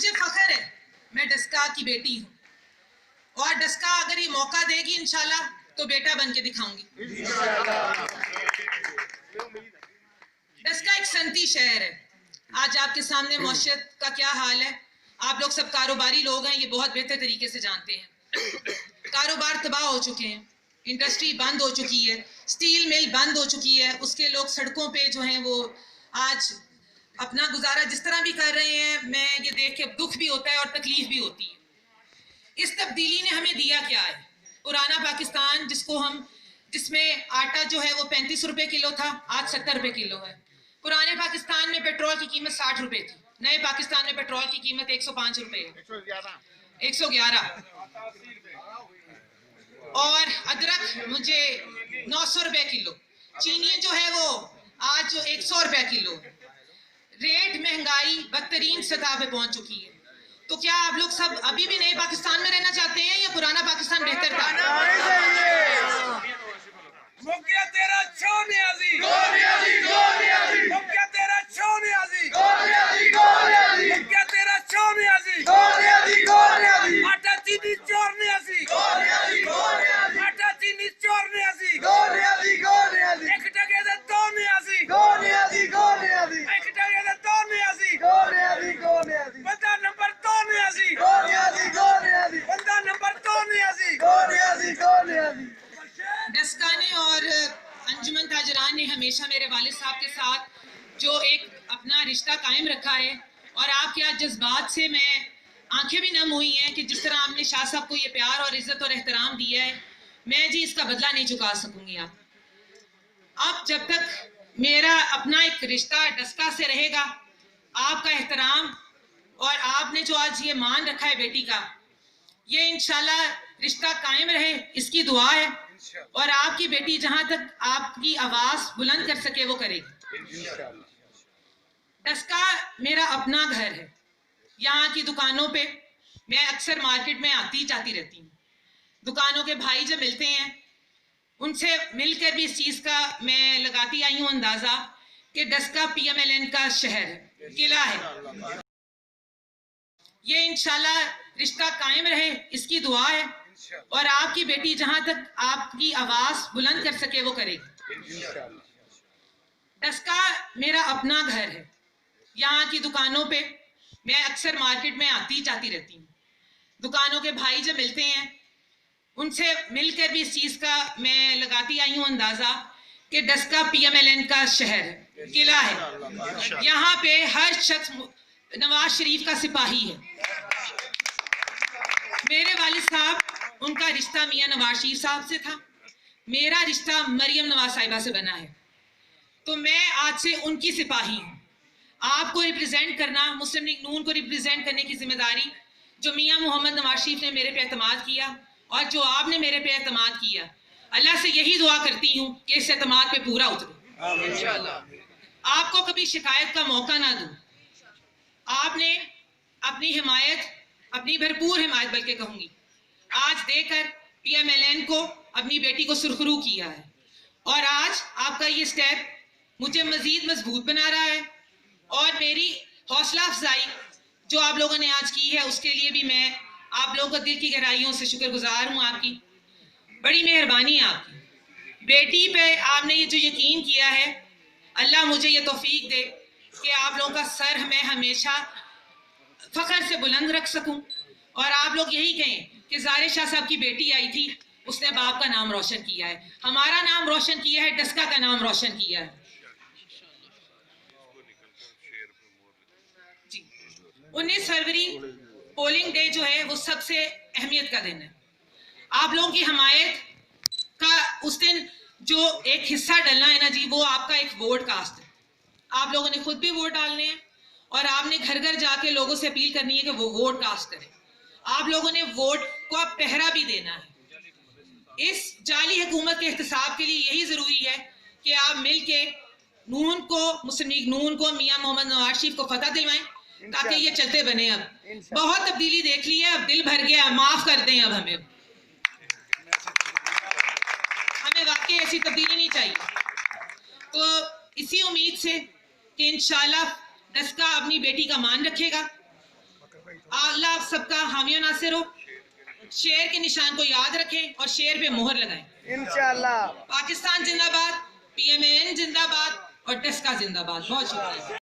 مجھے فخر ہے میں ڈسکا کی بیٹی ہوں, اور ڈسکا اگر یہ موقع دے گی انشاءاللہ تو بیٹا بن کے دکھاؤں گی. ڈسکا ایک صنعتی شہر ہے. آج آپ کے سامنے معیشت کا کیا حال ہے, آپ لوگ سب کاروباری لوگ ہیں, یہ بہت بہتر طریقے سے جانتے ہیں. کاروبار تباہ ہو چکے ہیں, انڈسٹری بند ہو چکی ہے, سٹیل مل بند ہو چکی ہے, اس کے لوگ سڑکوں پہ جو ہیں وہ آج اپنا گزارا جس طرح بھی کر رہے ہیں. میں یہ دیکھ کے دکھ بھی ہوتا ہے اور تکلیف بھی ہوتی ہے. اس تبدیلی نے ہمیں دیا کیا ہے؟ پرانا پاکستان جس میں آٹا جو ہے وہ 35 روپے کلو تھا, آج 70 روپے کلو ہے. پرانے پاکستان میں پیٹرول کی قیمت 60 روپے تھی, نئے پاکستان میں پیٹرول کی قیمت 105 روپے ہے, 111. اور ادرک مجھے 900 روپے کلو, چینی جو ہے وہ آج 100 روپے کلو. ریٹ مہنگائی بدترین سطح پہ پہنچ چکی ہے. تو کیا آپ لوگ سب ابھی بھی نئے پاکستان میں رہنا چاہتے ہیں یا پرانا پاکستان بہتر تھا؟ ڈسکا نے اور انجمن تاجران نے ہمیشہ میرے والد صاحب کے ساتھ جو ایک اپنا رشتہ قائم رکھا ہے, اور آپ کے آج جذبات سے میں آنکھیں بھی نم ہوئی ہیں کہ جس طرح آپ نے شاہ صاحب کو یہ پیار اور عزت اور احترام دیا ہے, میں جی اس کا بدلہ نہیں چکا سکوں گی. اب جب تک میرا اپنا ایک رشتہ ڈسکا سے رہے گا, آپ کا احترام اور آپ نے جو آج یہ مان رکھا ہے بیٹی کا, یہ انشاءاللہ رشتہ قائم رہے, اس کی دعا ہے. اور آپ کی بیٹی جہاں تک آپ کی آواز بلند کر سکے وہ کرے گی. ڈسکا میرا اپنا گھر ہے. یہاں کی دکانوں پہ میں اکثر مارکیٹ میں آتی جاتی رہتی ہوں. دکانوں کے بھائی جب ملتے ہیں, ان سے مل کر بھی اس چیز کا میں لگاتی آئی ہوں اندازہ کہ Daska P M L N کا شہر ہے, قلعہ ہے. یہ انشاءاللہ رشتہ قائم رہے, اس کی دعا ہے. اور آپ کی بیٹی جہاں تک آپ کی آواز بلند کر سکے وہ کرے گی. ڈسکا میرا اپنا گھر ہے. یہاں کی دکانوں پہ میں اکثر مارکیٹ میں آتی جاتی رہتی ہوں. دکانوں کے بھائی جب ملتے ہیں, ان سے مل کر بھی اس چیز کا میں لگاتی آئی ہوں اندازہ کہ Daska P M L N کا شہر ہے, قلعہ ہے. یہاں پہ ہر شخص نواز شریف کا سپاہی ہے. میرے والد صاحب, ان کا رشتہ میاں نواز شریف صاحب سے تھا, میرا رشتہ مریم نواز صاحبہ سے بنا ہے. تو میں آج سے ان کی سپاہی ہوں. آپ کو ریپرزینٹ کرنا, مسلم لیگ نون کو ریپرزینٹ کرنے کی ذمہ داری جو میاں محمد نواز شریف نے میرے پہ اعتماد کیا اور جو آپ نے میرے پہ اعتماد کیا, اللہ سے یہی دعا کرتی ہوں کہ اس اعتماد پہ پورا اترے. آپ کو کبھی شکایت کا موقع نہ دوں. آپ نے اپنی حمایت, اپنی بھرپور حمایت بلکہ کہوں گی, آج دے کر پی ایم ایل این کو, اپنی بیٹی کو سرخرو کیا ہے. اور آج آپ کا یہ سٹیپ مجھے مزید مضبوط بنا رہا ہے. اور میری حوصلہ افزائی جو آپ لوگوں نے آج کی ہے, اس کے لیے بھی میں آپ لوگوں کو دل کی گہرائیوں سے شکر گزار ہوں. آپ کی بڑی مہربانی ہے. آپ کی بیٹی پہ آپ نے یہ جو یقین کیا ہے, اللہ مجھے یہ توفیق دے کہ آپ لوگوں کا سر میں ہمیشہ فخر سے بلند رکھ سکوں. اور آپ لوگ یہی کہیں کہ زارع شاہ صاحب کی بیٹی آئی تھی, اس نے باپ کا نام روشن کیا ہے, ہمارا نام روشن کیا ہے, ڈسکا کا نام روشن کیا ہے. جی 19 فروری پولنگ ڈے جو ہے وہ سب سے اہمیت کا دن ہے. آپ لوگوں کی حمایت کا اس دن جو ایک حصہ ڈلنا ہے نا جی, وہ آپ کا ایک ووٹ کاسٹ ہے. آپ لوگوں نے خود بھی ووٹ ڈالنے ہیں, اور آپ نے گھر گھر جا کے لوگوں سے اپیل کرنی ہے کہ وہ ووٹ کاسٹ کریں. آپ لوگوں نے ووٹ کو اب پہرا بھی دینا ہے. اس جعلی حکومت کے احتساب کے لیے یہی ضروری ہے کہ آپ مل کے نون کو, مسلم لیگ نون کو, میاں محمد نواز شریف کو فتح دلوائیں تاکہ یہ چلتے بنے. اب بہت تبدیلی دیکھ لی ہے, اب دل بھر گیا, معاف کر دیں. اب ہمیں واقعی ایسی تبدیلی نہیں چاہیے. تو اسی امید سے کہ انشاءاللہ ڈسکا اپنی بیٹی کا مان رکھے گا, اللہ آپ سب کا حامی و ناصر ہو. شیر کے نشان کو یاد رکھیں اور شیر پہ مہر لگائیں. انشاءاللہ. پاکستان زندہ باد, PMN زندہ باد اور ٹسکا زندہ باد. بہت شکریہ.